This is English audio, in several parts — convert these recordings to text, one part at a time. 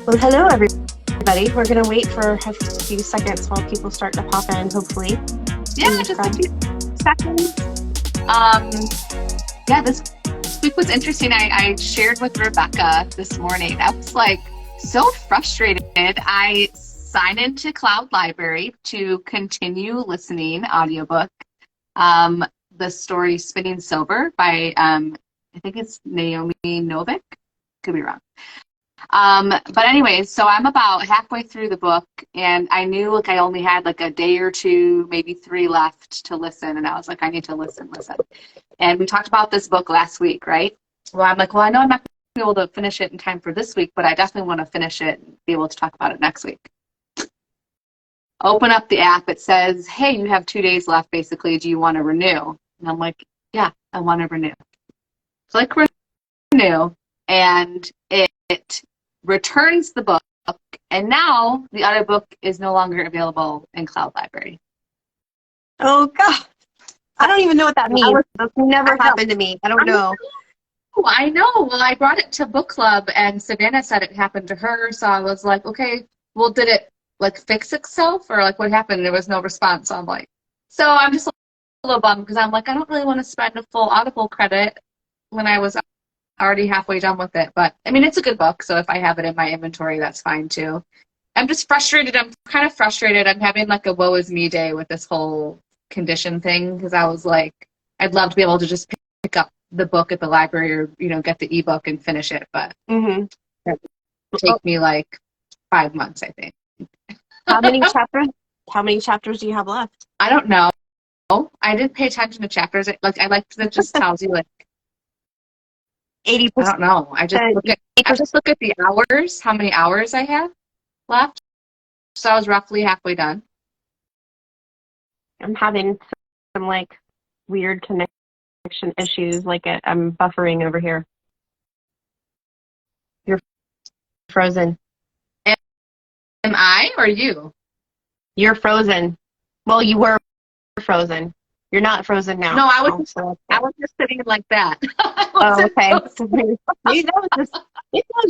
Well, hello, everybody. We're going to wait for a few seconds while people start to pop in, hopefully. Yeah, just a few seconds. This week was interesting. I shared with Rebecca this morning. I was like so frustrated. I signed into Cloud Library to continue listening audiobook. The story Spinning Silver by, I think it's Naomi Novik. Could be wrong. But anyways, so I'm about halfway through the book, and I knew I only had a day or two, maybe 3 left to listen, and I was like, I need to listen. And we talked about this book last week, right? Well, I'm like, I know I'm not going to be able to finish it in time for this week, but I definitely want to finish it and be able to talk about it next week. Open up the app. It says, hey, you have 2 days left, basically. Do you want to renew? And I'm like, yeah, I want to renew. So renew, and it returns the book, and now the audiobook is no longer available in Cloud Library. Oh, God. I don't even know what that means. That's never happened to me. I don't know. I know. Well, I brought it to book club, and Savannah said it happened to her, so I was like, okay, well, did it, fix itself, or, what happened? There was no response. So I'm like, so I'm just a little bummed, because I'm like, I don't really want to spend a full Audible credit when I was already halfway done with it. But I mean, it's a good book, so if I have it in my inventory, that's fine too. I'm just frustrated. I'm kind of frustrated. I'm having a woe is me day with this whole condition thing, because I was like, I'd love to be able to just pick up the book at the library, or get the ebook and finish it, but it would take me 5 months, I think. How many chapters do you have left? I don't know. I didn't pay attention to chapters. I like that it just tells you 80%. I don't know. I just look at the hours, how many hours I have left. So I was roughly halfway done. I'm having some weird connection issues. I'm buffering over here. You're frozen. Am I or you? You're frozen. Well, you were frozen. You're not frozen now. No, I was just sitting like that. Oh, okay. Maybe that was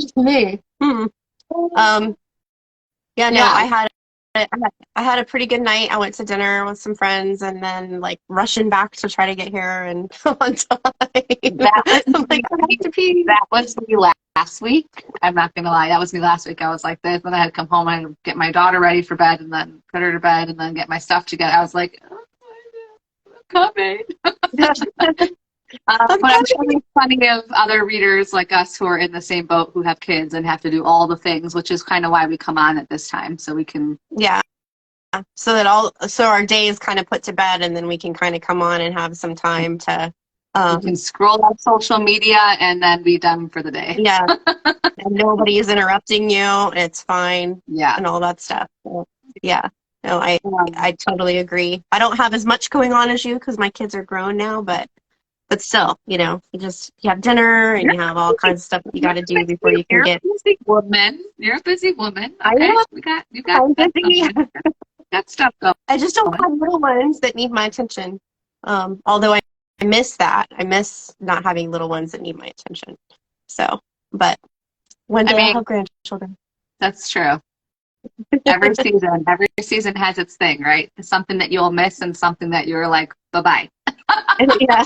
just me. Yeah, no, Yeah. I had a pretty good night. I went to dinner with some friends, and then rushing back to try to get here and on time. That was me last week. I'm not gonna lie, that was me last week. I was like this, then I had to come home and get my daughter ready for bed, and then put her to bed, and then get my stuff together. I was like, oh, I'm coming. But I'm sure there's plenty of other readers like us who are in the same boat, who have kids and have to do all the things, which is kind of why we come on at this time, so we can. Yeah. So our day is kind of put to bed, and then we can kind of come on and have some time to. You can scroll on social media and then be done for the day. Yeah. And nobody is interrupting you. It's fine. Yeah. And all that stuff. So, yeah. No, I totally agree. I don't have as much going on as you because my kids are grown now, but still, you have dinner and you have all kinds of stuff that you got to do before you can get. You're a busy woman. I know. You got busy. Got stuff going. I just don't have little ones that need my attention. Although I miss that. I miss not having little ones that need my attention. So, but one day I'll have grandchildren. That's true. Every season has its thing, right? Something that you'll miss and something that you're like, bye-bye. Yeah.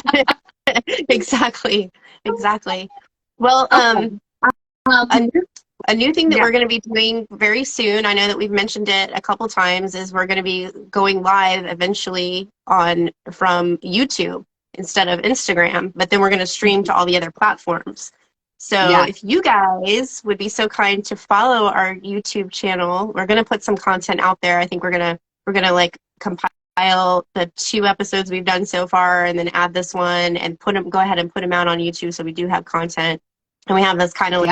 Exactly. Well, a new thing that we're going to be doing very soon, I know that we've mentioned it a couple times, is we're going to be going live eventually from YouTube instead of Instagram, but then we're going to stream to all the other platforms. So if you guys would be so kind to follow our YouTube channel, we're going to put some content out there. I think we're going to compile the 2 episodes we've done so far, and then add this one and go ahead and put them out on YouTube, so we do have content, and we have this kind of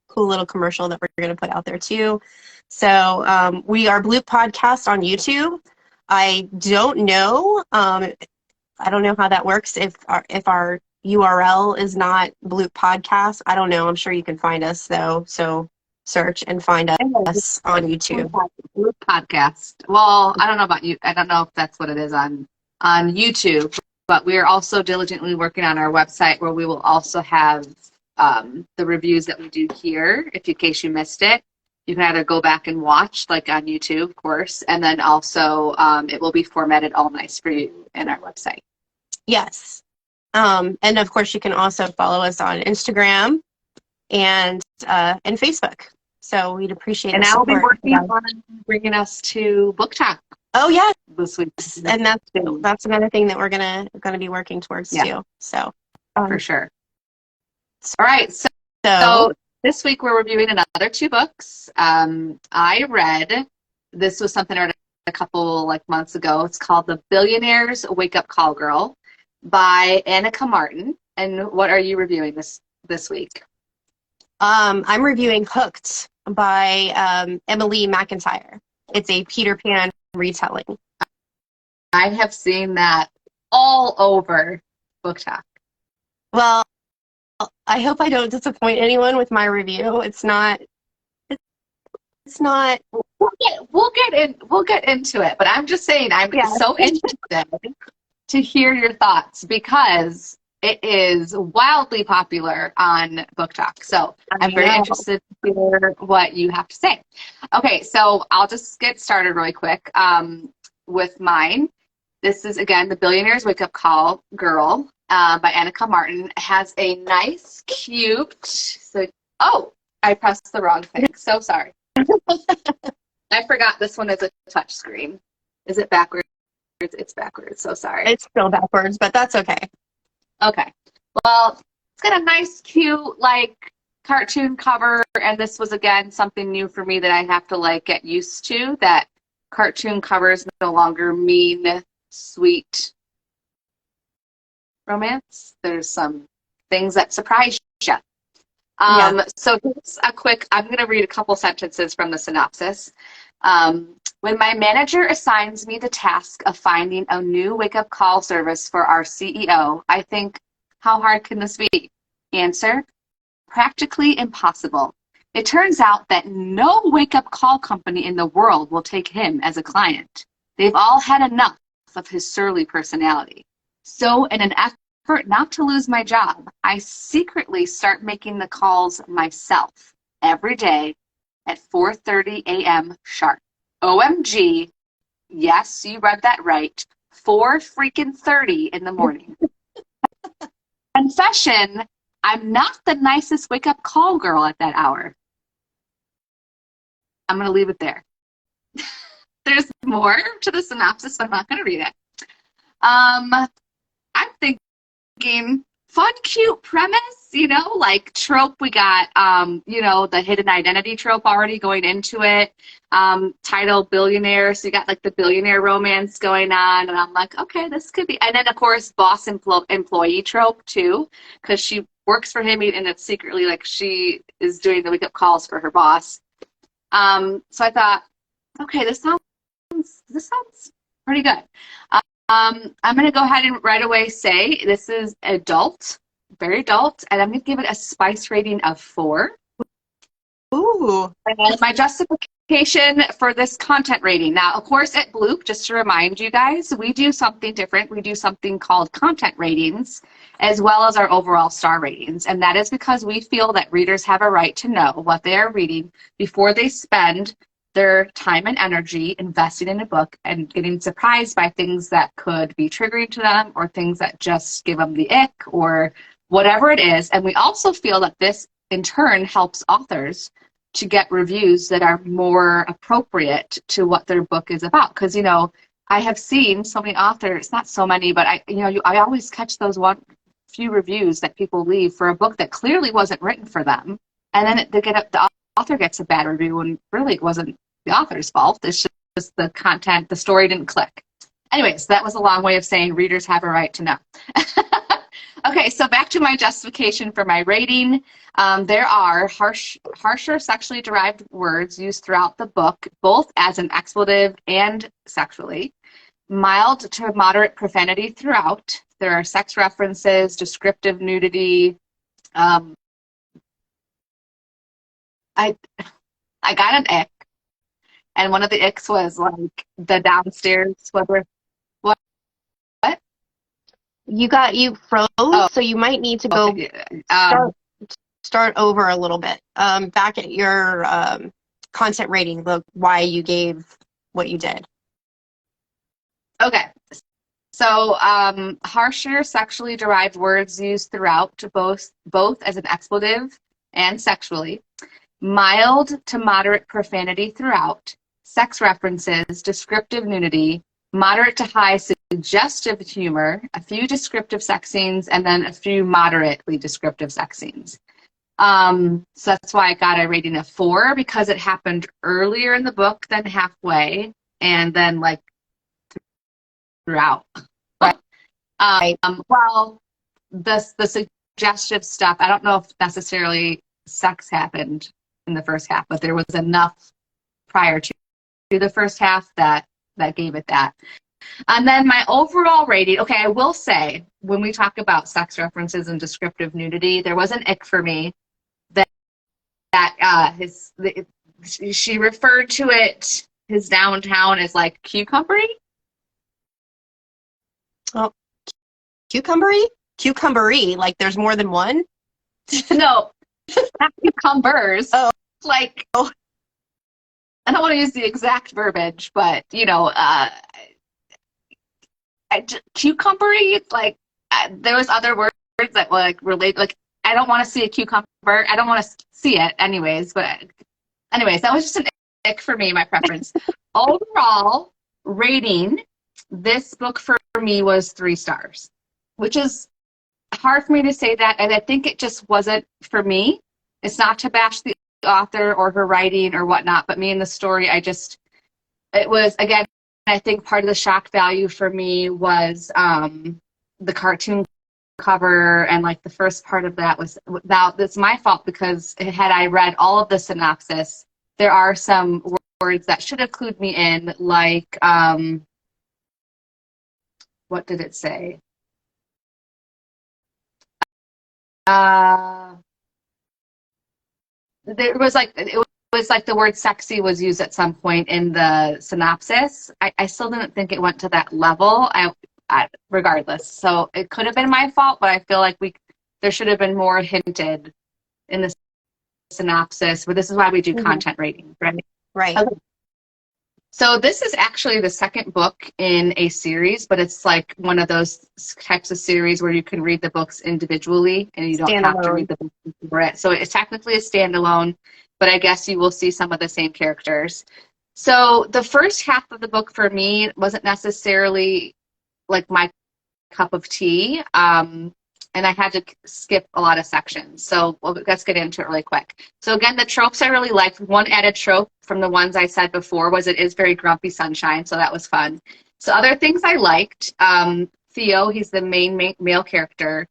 cool little commercial that we're going to put out there too. So we are Bloop Podcast on YouTube. I don't know how that works if our URL is not Bloop Podcast. I don't know. I'm sure you can find us though. So search and find us on YouTube. Bloop Podcast. Well, I don't know about you. I don't know if that's what it is on YouTube, but we are also diligently working on our website, where we will also have the reviews that we do here, in case you missed it. you can either go back and watch, like on YouTube, of course, and then also it will be formatted all nice for you in our website. Yes. And of course, you can also follow us on Instagram and Facebook. So we'd appreciate and the I'll be support. working on bringing us to Book Talk. Oh yeah, this week, and that's another thing that we're gonna be working towards too. So for sure. All right, so this week we're reviewing another 2 books. I read, this was something I read a couple months ago. It's called The Billionaire's Wake Up Call Girl by Annika Martin. And what are you reviewing this week? I'm reviewing Hooked by Emily McIntire. It's a Peter Pan retelling. I have seen that all over Book Talk. Well, I hope I don't disappoint anyone with my review. It's not. We'll get into it, but I'm just saying I'm so interested to hear your thoughts because it is wildly popular on Book Talk. So I'm very interested to hear what you have to say. Okay, so I'll just get started really quick with mine. This is, again, The Billionaire's Wake Up Call Girl by Annika Martin. It has a nice, cute, I pressed the wrong thing. So sorry. I forgot this one is a touch screen. Is it backwards? It's backwards. So sorry. It's still backwards, but that's okay. Okay. Well, it's got a nice, cute, cartoon cover, and this was, again, something new for me that I have to, get used to, that cartoon covers no longer mean sweet romance. There's some things that surprise you. So here's I'm going to read a couple sentences from the synopsis. When my manager assigns me the task of finding a new wake-up call service for our CEO, I think, how hard can this be? Answer, practically impossible. It turns out that no wake-up call company in the world will take him as a client. They've all had enough of his surly personality. So in an effort not to lose my job, I secretly start making the calls myself every day at 4:30 a.m. sharp. OMG, yes, you read that right, 4:30 in the morning. Confession, I'm not the nicest wake-up call girl at that hour. I'm going to leave it there. There's more to the synopsis, but I'm not going to read it. I'm thinking fun, cute premise, trope. We got, the hidden identity trope already going into it. Title Billionaire, so you got the billionaire romance going on, and I'm like, okay, this could be. And then of course, boss employee trope too, because she works for him, and it's secretly she is doing the wake up calls for her boss. So I thought, okay, this sounds pretty good. I'm going to go ahead and right away say this is adult, very adult, and I'm going to give it a spice rating of 4. Ooh. And my justification for this content rating. Now, of course, at Bloop, just to remind you guys, we do something different. We do something called content ratings, as well as our overall star ratings. And that is because we feel that readers have a right to know what they are reading before they spend their time and energy investing in a book and getting surprised by things that could be triggering to them or things that just give them the ick or whatever it is. And we also feel that this, in turn, helps authors to get reviews that are more appropriate to what their book is about. Because, I have seen so many authors, not so many, but I always catch those few reviews that people leave for a book that clearly wasn't written for them. And then the author gets a bad review, and really it wasn't the author's fault. It's just the content, the story didn't click. Anyways, that was a long way of saying readers have a right to know. Okay, so back to my justification for my rating. There are harsher sexually derived words used throughout the book, both as an expletive and sexually. Mild to moderate profanity throughout. There are sex references, descriptive nudity. I got an ick, and one of the icks was the downstairs whether what you froze, so you might need to go start over a little bit. Back at your content rating, the why you gave what you did. Okay. So, harsher sexually derived words used throughout, both as an expletive and sexually. Mild to moderate profanity throughout. Sex references, descriptive nudity, moderate to high suggestive humor, a few descriptive sex scenes, and then a few moderately descriptive sex scenes. So that's why I got a rating of 4, because it happened earlier in the book than halfway, and then like throughout. But well, the suggestive stuff, I don't know if necessarily sex happened in the first half, but there was enough prior to the first half that gave it that. And then my overall rating, okay, I will say, when we talk about sex references and descriptive nudity, there was an ick for me that she referred to it, his downtown, as like cucumbery. Oh, cucumbery? Cucumbery, like there's more than one? No, not cucumbers. Oh. Like, I don't want to use the exact verbiage, but, you know, cucumbery, like, there was other words that like relate, like, I don't want to see a cucumber. I don't want to see it anyways, but anyways, that was just an ick for me, my preference. Overall rating, this book for me was 3 stars, which is hard for me to say that, and I think it just wasn't for me. It's not to bash the author or her writing or whatnot, but me and the story, it was, again, I think part of the shock value for me was the cartoon cover, and like the first part of that was, now it's my fault, because had I read all of the synopsis, there are some words that should have clued me in, like, what did it say? There was like, it was like the word sexy was used at some point in the synopsis. I still didn't think it went to that level. Regardless, so it could have been my fault, but I feel like there should have been more hinted in the synopsis. But this is why we do content rating, right? Right. Okay. So this is actually the second book in a series, but it's like one of those types of series where you can read the books individually and you don't have to read the book for it. So it's technically a standalone, but I guess you will see some of the same characters. So the first half of the book for me wasn't necessarily like my cup of tea, and I had to skip a lot of sections. So let's get into it really quick. So again, the tropes I really liked. One added trope from the ones I said before was it is very grumpy sunshine, so that was fun. So other things I liked, Theo, he's the main male character.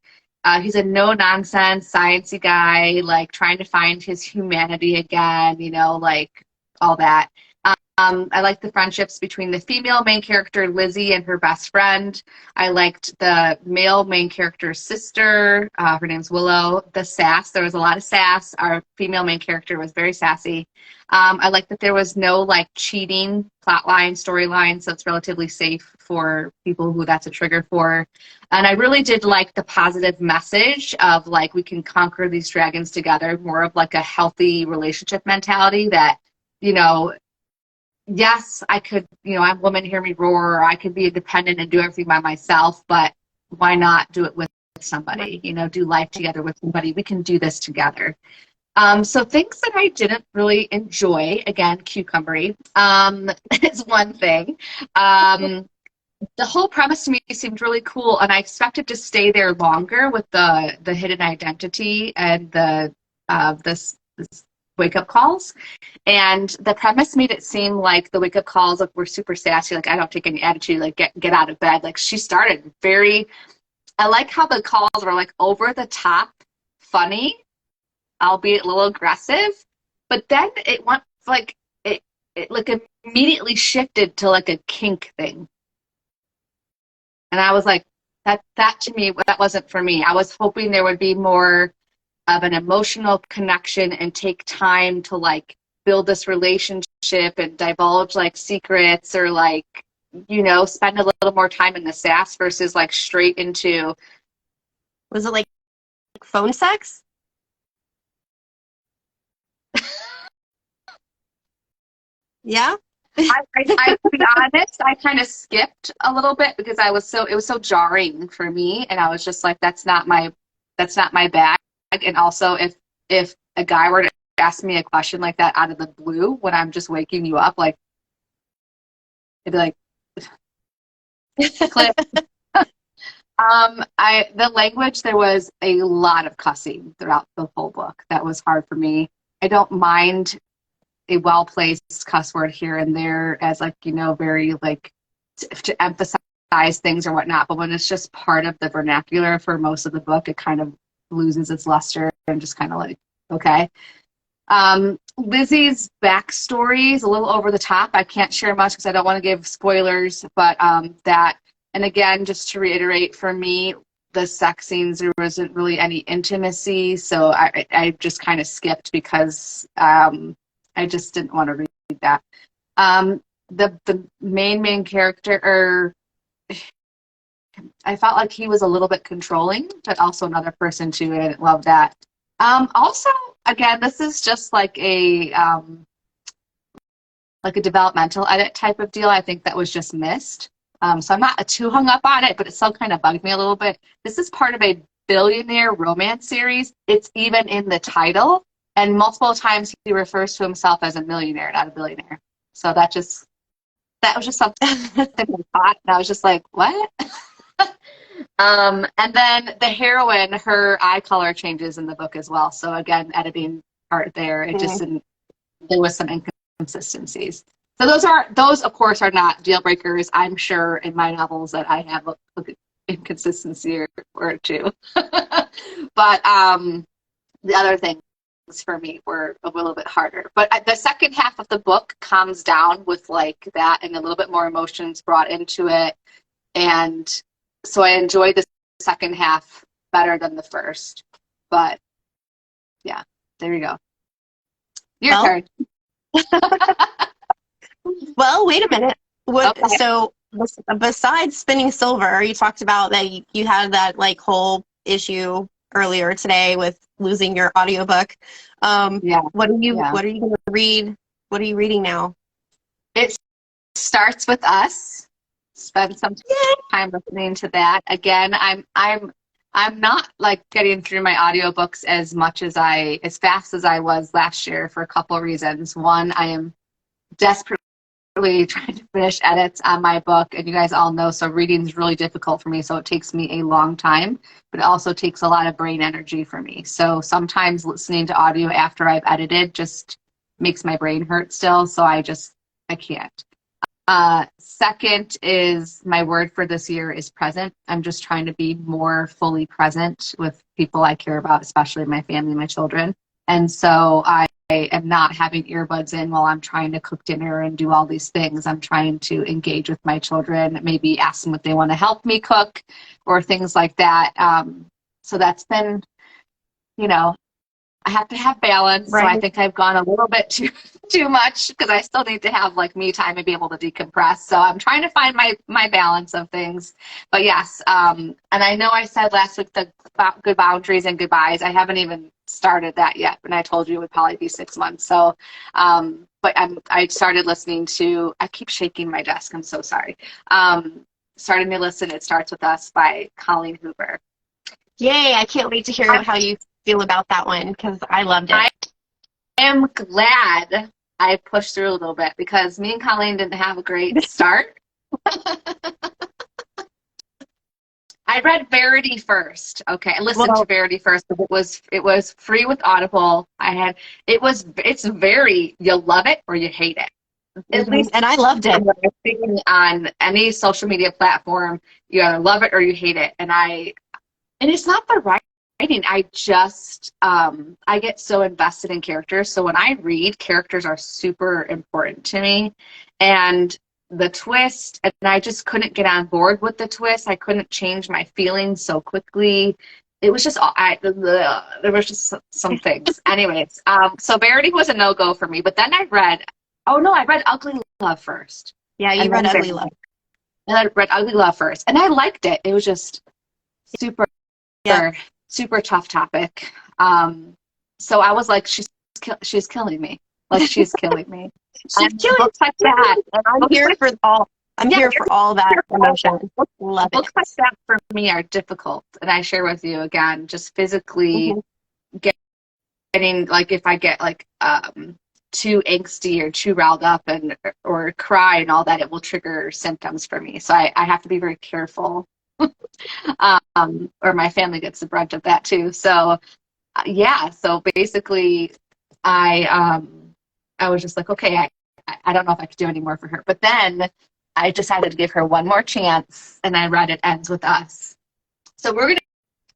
He's a no-nonsense, sciencey guy, like trying to find his humanity again, you know, like all that. I liked the friendships between the female main character, Lizzie, and her best friend. I liked the male main character's sister. Her name's Willow. The sass. There was a lot of sass. Our female main character was very sassy. I liked that there was no, like, cheating plotline, storyline, so it's relatively safe for people who that's a trigger for. And I really did like the positive message of, like, we can conquer these dragons together, more of, like, a healthy relationship mentality that, you know, yes, I could, you know, I'm a woman, hear me roar, or I could be independent and do everything by myself, but why not do it with somebody, you know, do life together with somebody. We can do this together. So things that I didn't really enjoy, again, cucumbery, is one thing. The whole premise to me seemed really cool, and I expected to stay there longer with the hidden identity and the this wake-up calls. And the premise made it seem like the wake-up calls were super sassy, like, I don't take any attitude, like, get out of bed. Like, she started I like how the calls were, like, over the top funny, albeit a little aggressive, but then it went, like, it like immediately shifted to, like, a kink thing. And I was like, that to me, that wasn't for me. I was hoping there would be more of an emotional connection and take time to, like, build this relationship and divulge, like, secrets, or, like, you know, spend a little more time in the sass versus, like, straight into. Was it like phone sex? Yeah. To be honest, I kind of skipped a little bit because it was so jarring for me, and I was just like, that's not my bag. And also, if a guy were to ask me a question like that out of the blue when I'm just waking you up, like, I'd be like, clip. The language, there was a lot of cussing throughout the whole book. That was hard for me. I don't mind a well-placed cuss word here and there as like, you know, very like to emphasize things or whatnot. But when it's just part of the vernacular for most of the book, it kind of loses its luster and just kind of like, okay. Lizzie's backstory is a little over the top. I can't share much because I don't want to give spoilers, but and again, just to reiterate, for me, the sex scenes, there wasn't really any intimacy, so I just kind of skipped because I just didn't want to read that. The main character, I felt like he was a little bit controlling, but also another person too, and I didn't love that. Also, again, this is just like a developmental edit type of deal. I think that was just missed. So I'm not too hung up on it, but it still kind of bugged me a little bit. This is part of a Billionaire romance series. It's even in the title, and multiple times he refers to himself as a millionaire, not a billionaire. So that was just something I thought, and I was just like, what? And then the heroine, her eye color changes in the book as well. So again, editing part there, it just didn't. There was some inconsistencies. So those of course are not deal breakers. I'm sure in my novels that I have a inconsistency or two. But the other things for me were a little bit harder. But the second half of the book calms down with like that and a little bit more emotions brought into it. And so I enjoyed the second half better than the first. But yeah, there you go. Your turn. Well, wait a minute. Okay. So besides spinning silver, you talked about that you had that like whole issue earlier today with losing your audiobook. Yeah. What are you going to read? What are you reading now? It starts with us. Spend some time listening to that. Again, I'm not like getting through my audiobooks as fast as I was last year for a couple of reasons. One, I am desperately trying to finish edits on my book, and you guys all know, so reading is really difficult for me, so it takes me a long time, but it also takes a lot of brain energy for me. So sometimes listening to audio after I've edited just makes my brain hurt still, so I can't. Second is my word for this year is present. I'm just trying to be more fully present with people I care about, especially my family, my children. And so I am not having earbuds in while I'm trying to cook dinner and do all these things. I'm trying to engage with my children, maybe ask them if they want to help me cook or things like that. So that's been, I have to have balance. Right. So I think I've gone a little bit too much because I still need to have like me time and be able to decompress. So I'm trying to find my balance of things. But yes, and I know I said last week the good boundaries and goodbyes. I haven't even started that yet, and I told you it would probably be 6 months. So, but I started listening to. I keep shaking my desk. I'm so sorry. Started to listen. It Starts With Us by Colleen Hoover. Yay! I can't wait to hear how you feel about that one because I loved it. I am glad I pushed through a little bit because me and Colleen didn't have a great start. I read Verity first. Okay, I listened to Verity first. It was free with Audible. It's very, you love it or you hate it. At least, and I loved it. On any social media platform, you either love it or you hate it. And it's not the writing. I just I get so invested in characters. So when I read, characters are super important to me. And the twist, and I just couldn't get on board with the twist. I couldn't change my feelings so quickly. It was just there was just some things. Anyways, so Verity was a no-go for me. But then I read Ugly Love first. Yeah, you read Ugly Love. And I read Ugly Love first, and I liked it. It was just super tough topic. So I was like, she's killing me. Like she's killing me. She's And killing books like that. and I'm Books here like, for all. I'm yeah, here for all that emotion. Love it. books like that for me are difficult. And I share with you again, just physically Hmm. getting, like, if I get like too angsty or too riled up and or cry and all that, it will trigger symptoms for me. So I have to be very careful. Or my family gets the brunt of that too. So yeah, so basically I was just like, okay, I don't know if I could do any more for her. But then I decided to give her one more chance, and I read It Ends With Us. So we're going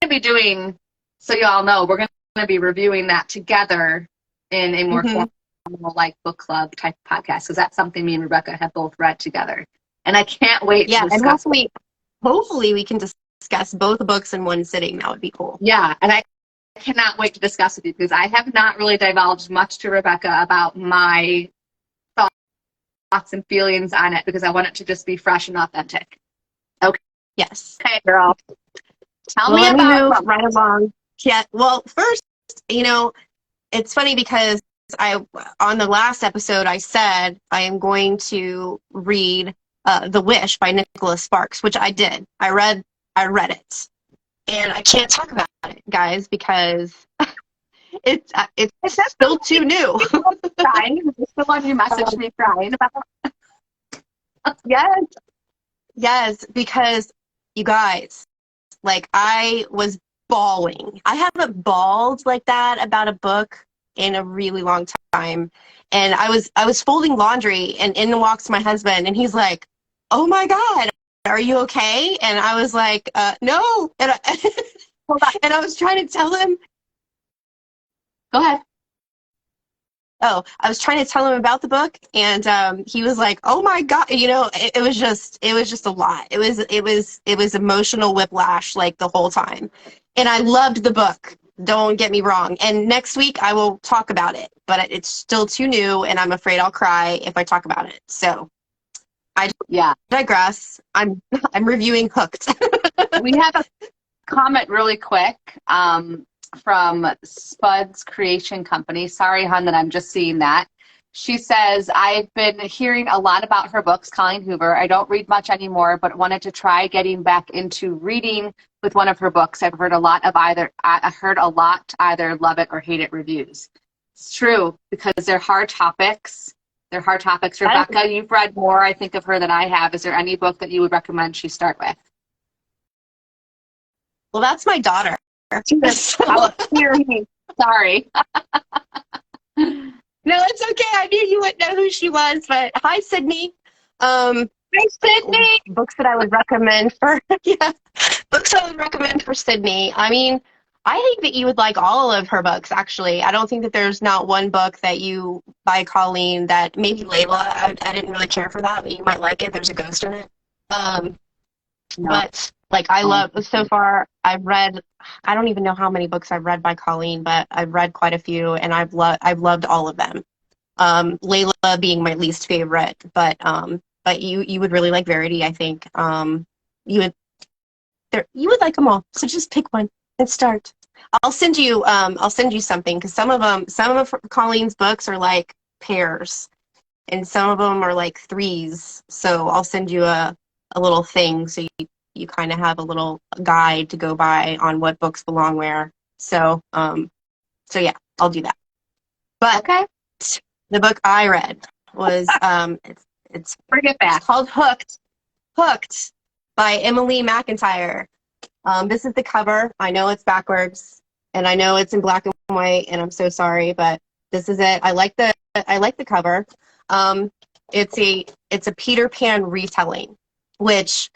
to be doing, so you all know, we're going to be reviewing that together in a more Hmm. formal, like, book club type podcast, because that's something me and Rebecca have both read together. And I can't wait to Yeah, and discuss. hopefully we can discuss both books in one sitting. That would be cool. Yeah, and I cannot wait to discuss with you, because I have not really divulged much to Rebecca about my thoughts and feelings on it, because I want it to just be fresh and authentic. Okay, Yes. girl. Tell Well, me let me about move books. right along. Yeah. Well, first, you know, it's funny because I on the last episode I said I am going to read The Wish by Nicholas Sparks, which I did. I read it, and I can't talk about it, guys, because it's still too new. Crying. Is this the one you messaged me crying about? Yes, yes, because you guys, like I was bawling. I haven't bawled like that about a book in a really long time. And I was folding laundry and in walks my husband and he's like, "Oh my God, are you okay?" And I was like, no. And Hold on. and I was trying to tell him, Go ahead. oh, I was trying to tell him about the book, and he was like, "Oh my God," it was just a lot. It was emotional whiplash like the whole time, and I loved the book. Don't get me wrong. And next week I will talk about it, but it's still too new, and I'm afraid I'll cry if I talk about it. So I Yeah. digress. I'm reviewing Hooked. We have a comment really quick from Spud's Creation Company. Sorry, hon, that I'm just seeing that. She says, I've been hearing a lot about her books, Colleen Hoover. I don't read much anymore, but wanted to try getting back into reading with one of her books. I've heard a lot either love it or hate it reviews. It's true, because they're hard topics. They're hard topics. Rebecca, you've read more, I think, of her than I have. Is there any book that you would recommend she start with? Well, that's my daughter. Oh, hear me. Sorry. No, it's okay. I knew you wouldn't know who she was, but hi, Sydney. Hi, Sydney. Books that I would recommend for yeah, books I would recommend for Sydney. I mean, I think that you would like all of her books. Actually, I don't think that there's not one book that you by Colleen that maybe Layla. I didn't really care for that, but you might like it. There's a ghost in it. Um, No. but like I love so far. I've read. I don't even know how many books I've read by Colleen, but I've read quite a few, and I've loved all of them. Layla being my least favorite, but you would really like Verity, I think. You would like them all. So just pick one and start. I'll send you something because some of Colleen's books are like pairs, and some of them are like threes. So I'll send you a little thing so you kind of have a little guide to go by on what books belong where. So yeah, I'll do that. But Okay. the book I read was it's Bring it back. called Hooked by Emily McIntire. This is the cover. I know it's backwards, and I know it's in black and white, and I'm so sorry, but this is it. I like the cover. It's a Peter Pan retelling, which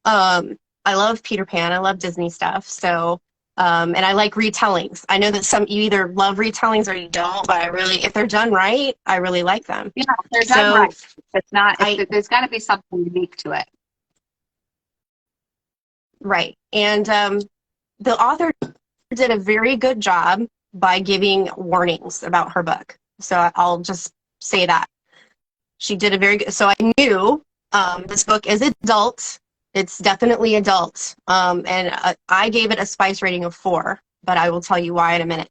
I love Peter Pan. I love Disney stuff. So and I like retellings. I know that you either love retellings or you don't, but if they're done right, I really like them. Yeah, they're done So right. It's not. There's got to be something unique to it. right. And the author did a very good job by giving warnings about her book. So I'll just say that. She did a very good, so I knew this book is adult. It's definitely adult. And I gave it a spice rating of 4, but I will tell you why in a minute.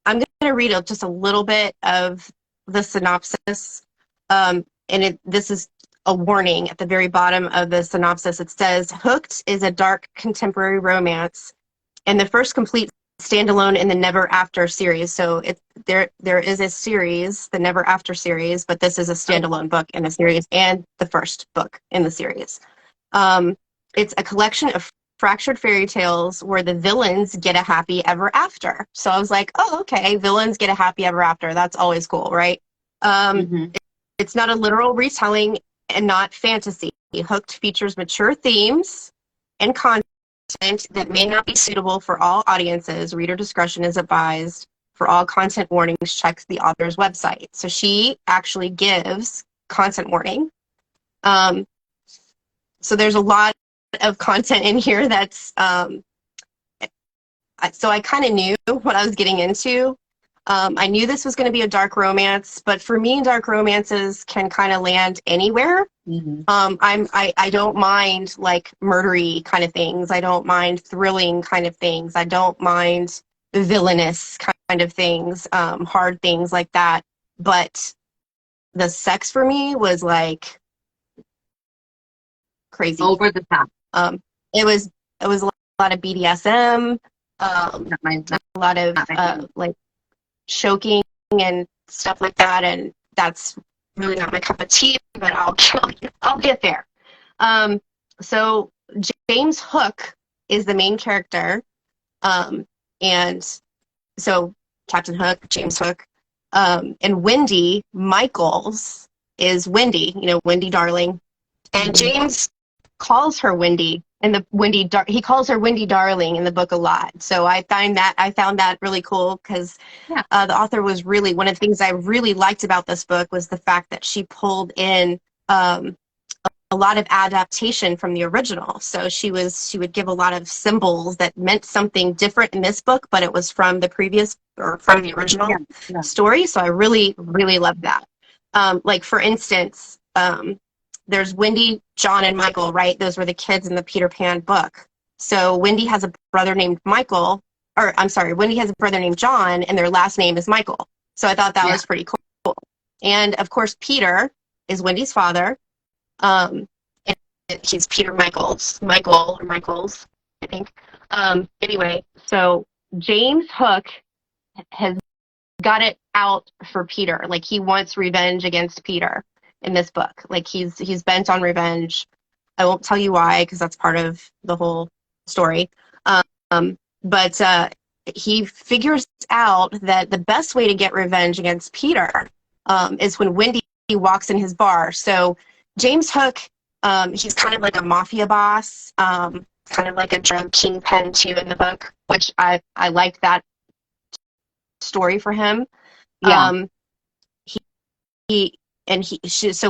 I'm going to read just a little bit of the synopsis. This is a warning at the very bottom of the synopsis. It says, Hooked is a dark contemporary romance and the first complete standalone in the Never After series. So there is a series, the Never After series, but this is a standalone book in the series and the first book in the series. It's a collection of fractured fairy tales where the villains get a happy ever after. So I was like, oh, okay, villains get a happy ever after. That's always cool, right? It's not a literal retelling and not fantasy. Hooked features mature themes and content that may not be suitable for all audiences. Reader discretion is advised. For all content warnings, check the author's website. So she actually gives content warning. So there's a lot of content in here that's so I kind of knew what I was getting into. I knew this was going to be a dark romance, but for me, dark romances can kind of land anywhere. I don't mind like murdery kind of things. I don't mind thrilling kind of things. I don't mind villainous kind of things, hard things like that. But the sex for me was like crazy, over the top. It was a lot of BDSM, a lot of like choking and stuff like that, and that's really not my cup of tea, but I'll get there. So James Hook is the main character, and so Captain Hook, James Hook, and Wendy Michaels is Wendy, Wendy Darling, and James calls her Wendy, and he calls her Wendy Darling in the book a lot. So I found that really cool because the author was really, one of the things I really liked about this book was the fact that she pulled in a lot of adaptation from the original. So she would give a lot of symbols that meant something different in this book, but it was from the previous or from the original story. So I really, really loved that. Like for instance, there's Wendy, John, and Michael, right? Those were the kids in the Peter Pan book. So Wendy has a brother named Wendy has a brother named John, and their last name is Michael. So I thought that was pretty cool. And of course, Peter is Wendy's father. And he's Peter Michaels, I think. Anyway, so James Hook has got it out for Peter. Like he wants revenge against Peter in this book. Like he's bent on revenge. I won't tell you why because that's part of the whole story. But he figures out that the best way to get revenge against Peter is when Wendy walks in his bar. So James Hook, he's kind of like a mafia boss, kind of like a drug kingpin too in the book, which I liked that story for him. So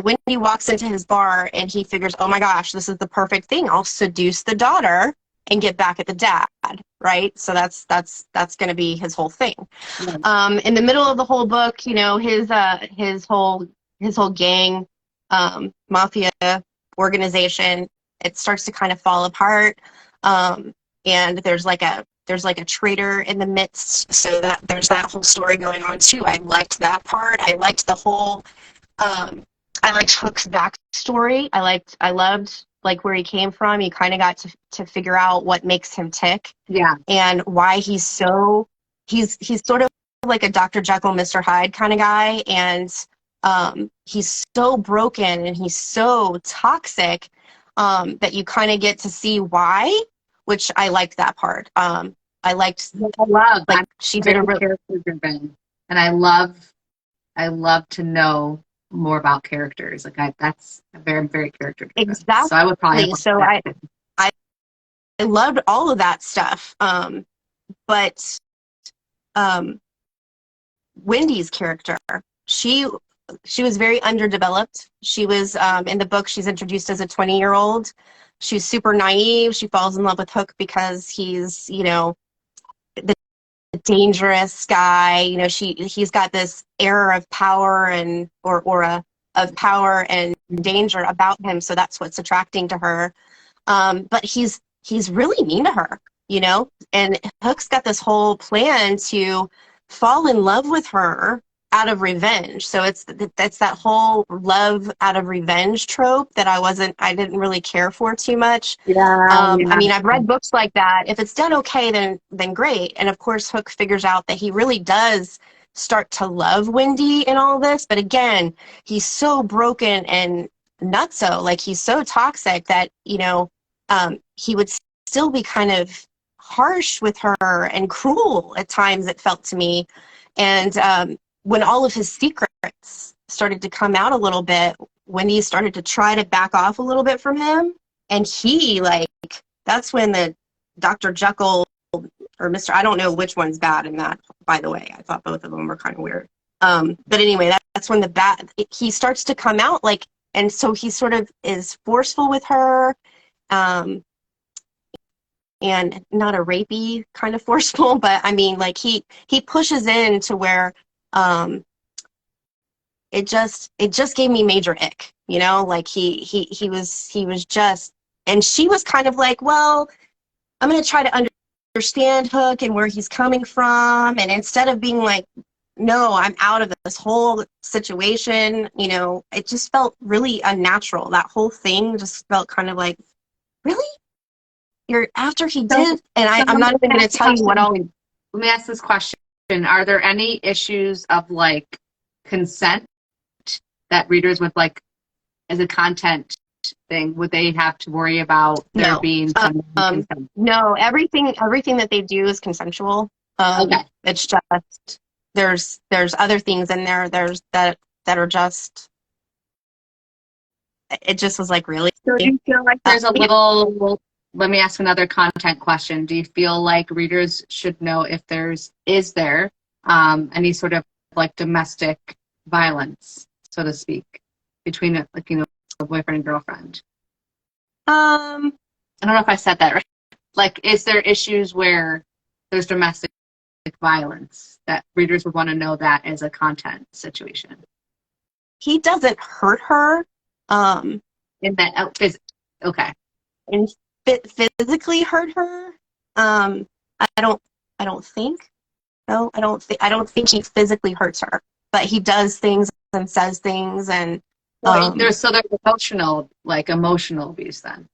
when he walks into his bar and he figures, oh my gosh, this is the perfect thing. I'll seduce the daughter and get back at the dad, right? So that's going to be his whole thing. In the middle of the whole book, his whole gang, mafia organization, it starts to kind of fall apart. And there's like a traitor in the midst, so that there's that whole story going on too. I liked that part. I liked the whole I liked Hook's backstory. I loved like where he came from. You kind of got to figure out what makes him tick. Yeah. And why he's sort of like a Dr. Jekyll, Mr. Hyde kind of guy. And he's so broken and he's so toxic that you kind of get to see why, which I liked that part. I love like she did a really character driven, and I love to know more about characters. Like that's very, very character driven. Exactly. So I would probably I loved all of that stuff. But Wendy's character, she was very underdeveloped. She was in the book, she's introduced as a 20-year-old. She's super naive. She falls in love with Hook because he's, the dangerous guy. He's got this air of power of power and danger about him. So that's what's attracting to her. But he's really mean to her, and Hook's got this whole plan to fall in love with her out of revenge. So that's that whole love out of revenge trope that I didn't really care for too much. Yeah, I yeah. mean, I've read books like that. If it's done okay, then great. And of course, Hook figures out that he really does start to love Wendy in all this. But again, he's so broken and nutso, like he's so toxic that, he would still be kind of harsh with her and cruel at times, it felt to me. And when all of his secrets started to come out a little bit, Wendy started to try to back off a little bit from him. And he, like, that's when the Dr. Jekyll or Mr. I don't know which one's bad in that, by the way. I thought both of them were kind of weird. But anyway, that's when he starts to come out, like, and so he sort of is forceful with her, and not a rapey kind of forceful, but I mean, like, he pushes in to where it just gave me major ick, like he was just, and she was kind of like, well, I'm going to try to understand Hook and where he's coming from. And instead of being like, no, I'm out of this whole situation, it just felt really unnatural. That whole thing just felt kind of like, really? You're after he did? And I'm not even going to tell you what all. Let me ask this question. Are there any issues of like consent that readers would like as a content thing, would they have to worry about there being some consent? No, everything that they do is consensual. Okay. It's just there's other things in there that are just, it just was like, really. So do you feel like there's a little, let me ask another content question. Do you feel like readers should know if is there any sort of like domestic violence, so to speak, between a boyfriend and girlfriend? I don't know if I said that right. Like, is there issues where there's domestic violence that readers would want to know that as a content situation? He doesn't hurt her. In that, okay. And physically hurt her. I don't think. No, I don't think he physically hurts her, but he does things and says things, and there's emotional abuse then.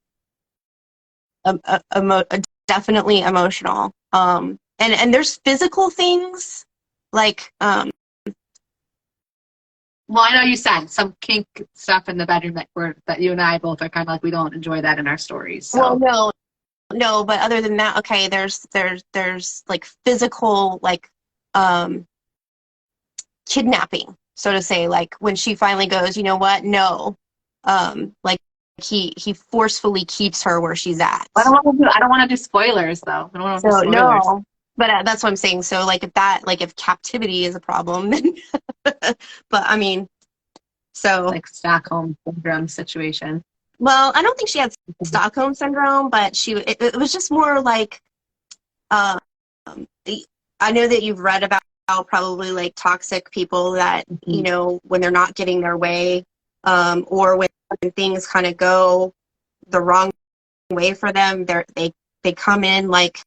Definitely emotional. And there's physical things like well, I know you said some kink stuff in the bedroom that you and I both are kind of like, we don't enjoy that in our stories. So. Well, no, but other than that, okay, there's like physical, like kidnapping, so to say, like when she finally goes, you know what? No, like he forcefully keeps her where she's at. I don't want to do spoilers though. I don't want to do spoilers. No, but that's what I'm saying. So like if captivity is a problem, then but I mean, so like Stockholm syndrome situation. Well, I don't think she had Stockholm syndrome, but it was just more like, I know that you've read about probably like toxic people that, when they're not getting their way, or when things kind of go the wrong way for them, they come in like,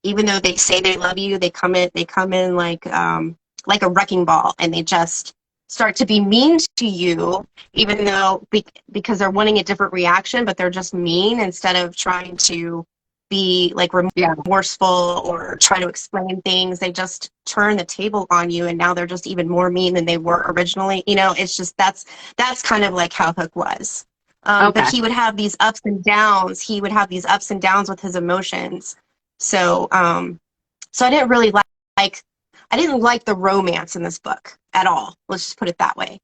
even though they say they love you, they come in like a wrecking ball, and they just start to be mean to you, even though because they're wanting a different reaction, but they're just mean instead of trying to be like remorseful or try to explain things. They just turn the table on you, and now they're just even more mean than they were originally. It's just that's kind of like how Hook was. But he would have these ups and downs. He would have these ups and downs with his emotions. So so I didn't really I didn't like the romance in this book at all. Let's just put it that way.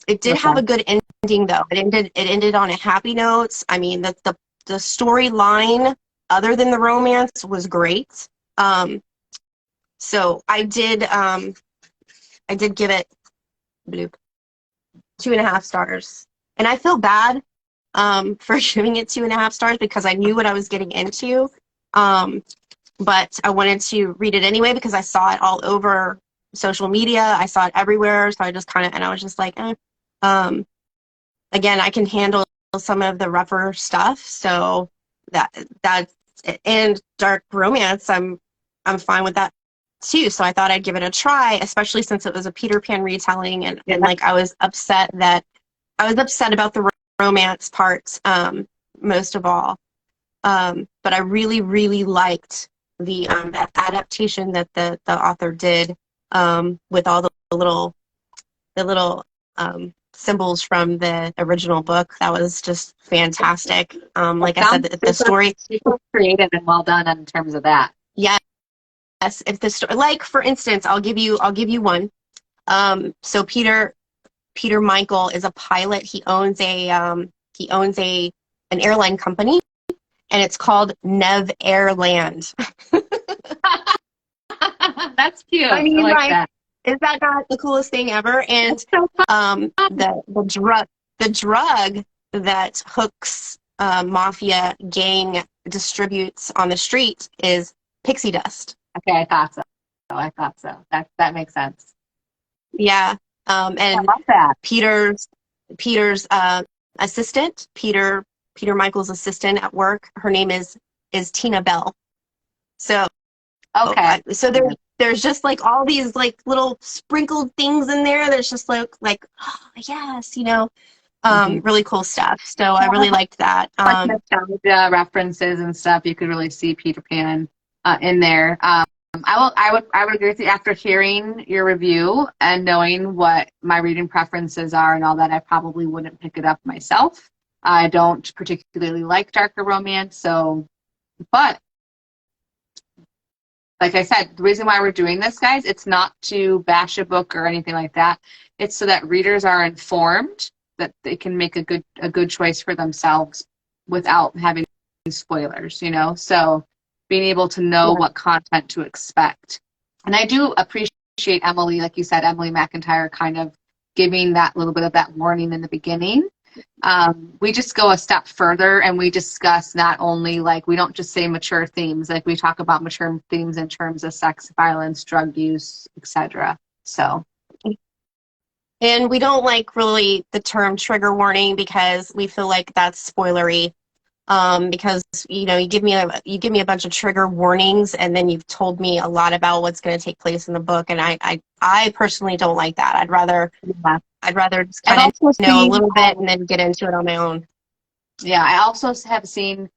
It did have a good ending, though. It ended on a happy note. I mean, the storyline, other than the romance, was great. So I did give it 2.5 stars, and I feel bad for giving it 2.5 stars because I knew what I was getting into. But I wanted to read it anyway because I saw it all over social media. I saw it everywhere. So I just I was just like, again, I can handle some of the rougher stuff. So that's it. And dark romance, I'm fine with that too. So I thought I'd give it a try, especially since it was a Peter Pan retelling, and like I was upset about the romance parts, most of all. But I really, really liked the adaptation that the author did, with all the little symbols from the original book. That was just fantastic. Like I said, the story, super creative and well done in terms of that. yes. If the story, like for instance, I'll give you one. So Peter Michael is a pilot. He owns an airline company, and it's called Nev Airland. That's cute. I mean, I like like, that. is that not the coolest thing ever? And the drug that Hook's mafia gang distributes on the street is pixie dust. Okay, I thought so. That makes sense. Yeah. And I love that. Peter's assistant, Peter Michael's assistant at work, her name is Tina Bell. So Okay. so there's just like all these like little sprinkled things in there. There's just like oh, yes, really cool stuff. So I really liked that. Like nostalgia references and stuff. You could really see Peter Pan in there. I would agree with you. After hearing your review and knowing what my reading preferences are and all that, I probably wouldn't pick it up myself. I don't particularly like darker romance, but like I said, the reason why we're doing this, guys, it's not to bash a book or anything like that. It's so that readers are informed, that they can make a good choice for themselves without having spoilers, So being able to know what content to expect. And I do appreciate Emily, like you said, Emily McIntire kind of giving that little bit of that warning in the beginning. We just go a step further and we discuss not only, like, we don't just say mature themes, like we talk about mature themes in terms of sex, violence, drug use, etc. So, and we don't like really the term trigger warning because we feel like that's spoilery. Because you give me a bunch of trigger warnings, and then you've told me a lot about what's going to take place in the book, and I personally don't like that. I'd rather just kind of know a little bit and then get into it on my own. Yeah, I also have seen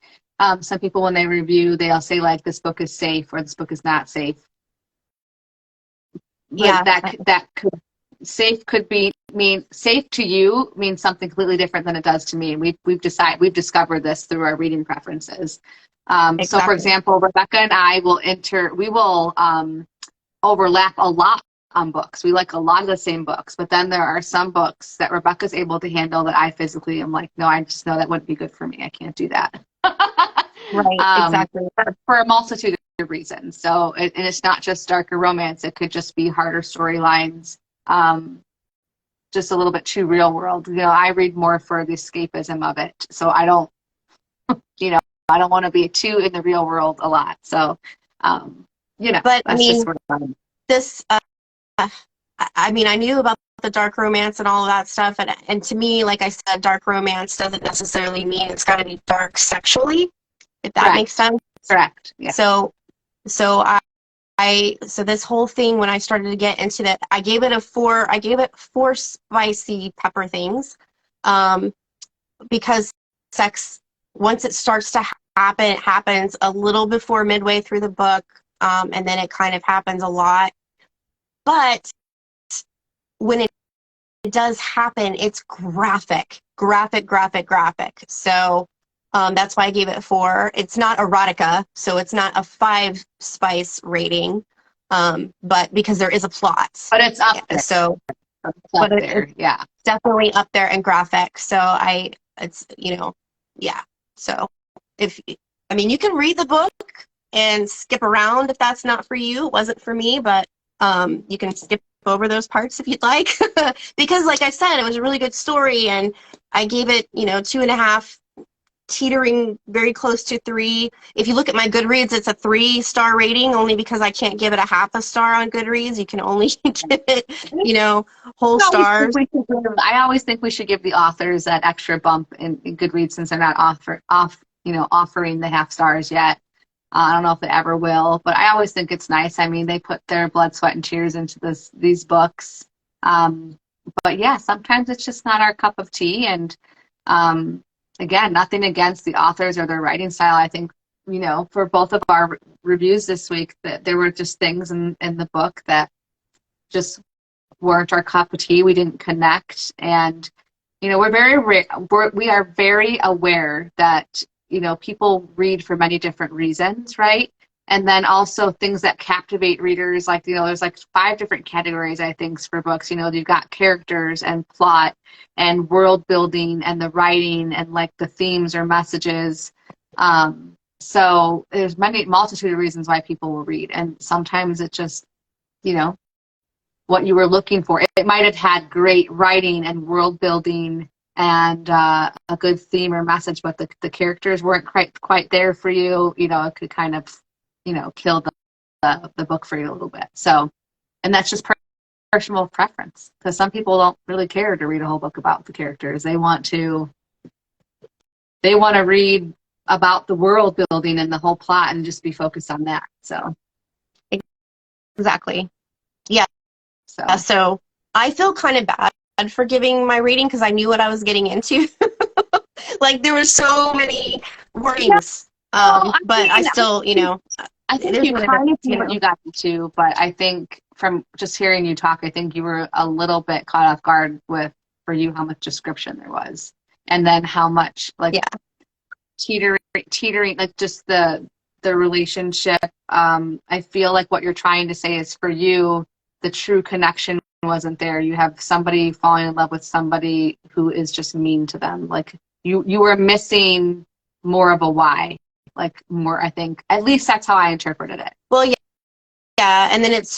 some people when they review, they'll say like this book is safe or this book is not safe. But that could safe could mean safe to you means something completely different than it does to me. We've discovered this through our reading preferences. Exactly. So for example, Rebecca and I will overlap a lot on books. We like a lot of the same books, but then there are some books that Rebecca's able to handle that I physically am like, no, I just know that wouldn't be good for me. I can't do that. Right, exactly. For a multitude of reasons. So, and it's not just darker romance. It could just be harder storylines. Just a little bit too real world. I read more for the escapism of it. So I don't, I don't want to be too in the real world a lot. So, but I mean, this, I mean, I knew about the dark romance and all of that stuff. And to me, like I said, dark romance doesn't necessarily mean it's got to be dark sexually, if that makes sense. Correct. Yeah. So this whole thing, when I started to get into that, I gave it 4 spicy pepper things, because sex, once it starts to happen, it happens a little before midway through the book, and then it kind of happens a lot. But when it does happen, it's graphic. So that's why I gave it 4. It's not erotica, so it's not a 5 spice rating, but because there is a plot. But it's up there. So, it's definitely up there and graphic. So So you can read the book and skip around if that's not for you. It wasn't for me, but you can skip over those parts if you'd like, because like I said, it was a really good story, and I gave it 2.5, teetering very close to 3. If you look at my Goodreads, it's a 3-star rating, only because I can't give it a half a star on Goodreads. You can only give it whole stars. I always think we should give the authors that extra bump in Goodreads, since they're not offering the half stars yet. I don't know if it ever will, but I always think it's nice. I mean, they put their blood, sweat, and tears into these books. But yeah, sometimes it's just not our cup of tea. And again, nothing against the authors or their writing style. I think, for both of our reviews this week, that there were just things in the book that just weren't our cup of tea. We didn't connect. And, we are very aware that, people read for many different reasons, right? And then also things that captivate readers, like, there's like 5 different categories, I think, for books. You've got characters and plot and world building and the writing and like the themes or messages. So there's multitude of reasons why people will read. And sometimes it just, what you were looking for. It might have had great writing and world building and a good theme or message, but the characters weren't quite there for you. It could kind of, kill the book for you a little bit. So, and that's just personal preference, because some people don't really care to read a whole book about the characters. They want to read about the world building and the whole plot and just be focused on that. So, exactly. Yeah. So I feel kind of bad for giving my rating because I knew what I was getting into. Like there were so many warnings, but I still, I think you kind of knew what you got into, but I think from just hearing you talk, I think you were a little bit caught off guard for you how much description there was, and then how much teetering, like just the relationship. I feel like what you're trying to say is for you, the true connection wasn't there. You have somebody falling in love with somebody who is just mean to them. Like you were missing more of a why. Like more, I think, at least that's how I interpreted it. Well, yeah. And then it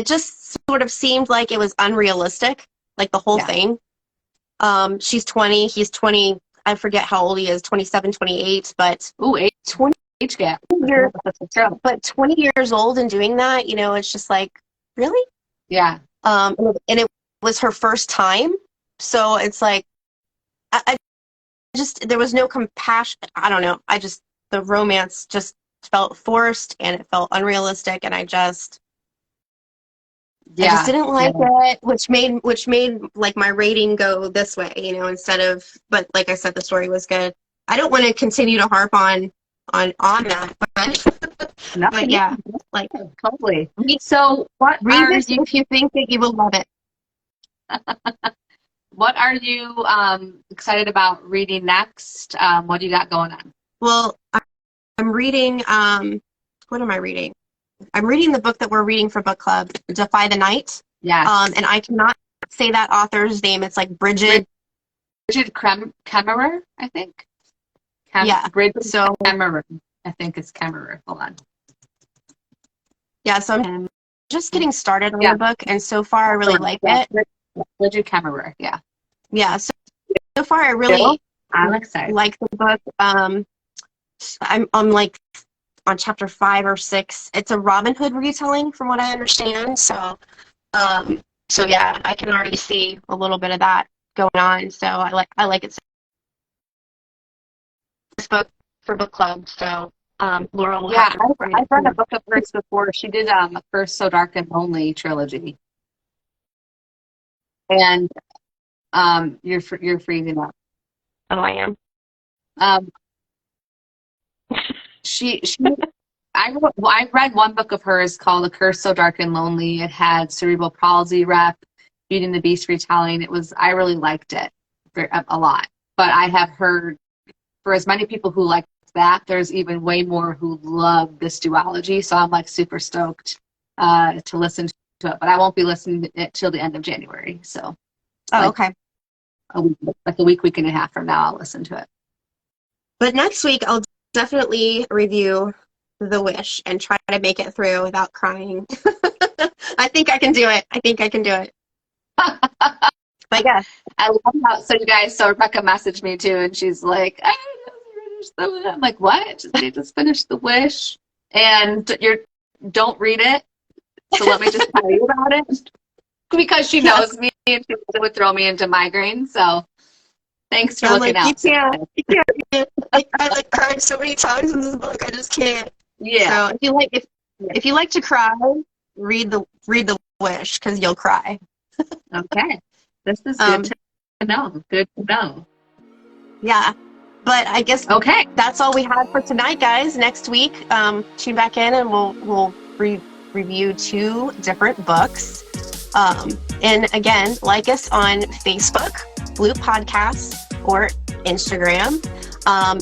just sort of seemed like it was unrealistic, like the whole thing. She's 20, he's 20. I forget how old he is, 27, 28, but 20 age gap. But 20 years old and doing that, it's just like, really? Yeah. And it was her first time. So it's like, I just, there was no compassion. I don't know. The romance just felt forced and it felt unrealistic. And I just didn't like it, which made like my rating go this way, instead of, but like I said, the story was good. I don't want to continue to harp on that, but yeah, like totally. So read this if you think that you will love it. What are you excited about reading next? What do you got going on? Well, I'm reading, what am I reading? I'm reading the book that we're reading for book club, Defy the Night. Yeah. And I cannot say that author's name. It's like Bridget Kemmerer, I think. Bridget Kemmerer. I think it's Kemmerer. Hold on. Yeah, so I'm just getting started on the book, and so far I really like it. Bridget Kemmerer, yeah. Yeah, so far I really I'm excited. Like the book. I'm like on chapter 5 or 6. It's a Robin Hood retelling, from what I understand. So yeah, I can already see a little bit of that going on. So I like it. This book for book club. So Laura will have to I've read a book of hers before. She did a first So Dark and Lonely trilogy. And you're freezing up. Oh, I am. I read one book of hers called A Curse So Dark and Lonely. It had cerebral palsy rep, Beauty and the Beast retelling. I really liked it a lot. But I have heard, for as many people who like that, there's even way more who love this duology. So I'm like super stoked to listen to it. But I won't be listening to it till the end of January. So. Okay. A week and a half from now, I'll listen to it. But next week, I'll definitely review The Wish and try to make it through without crying. I think I can do it. But yeah. I love how, so Rebecca messaged me too, and she's like, I just finished The Wish. I'm like, what? They just finished The Wish, and don't read it. So let me just tell you about it. Because she knows me and she would throw me into migraine. So Thanks for I'm looking like, out. I like cried so many times in this book. I just can't. Yeah. So if you like to cry, read the Wish because you'll cry. Okay. This is Um, good to know. Good to know. Yeah, but I guess Okay. that's all we had for tonight, guys. Next week, tune back in and we'll review 2 different books. And again, like us on Facebook, Blue Podcasts, or Instagram.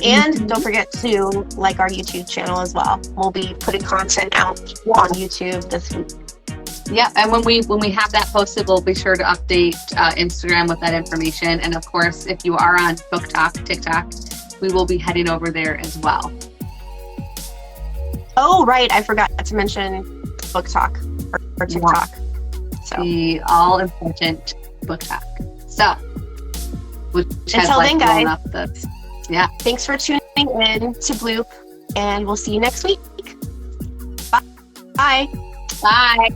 And don't forget to like our YouTube channel as well. We'll be putting content out on YouTube this week. Yeah, and when we have that posted, we'll be sure to update Instagram with that information. And of course, if you are on TikTok, we will be heading over there as well. Oh, right. I forgot to mention Book Talk or TikTok. So The all important Book Talk. So, which has until then, guys. Yeah. Thanks for tuning in to Bloop, and we'll see you next week. Bye. Bye.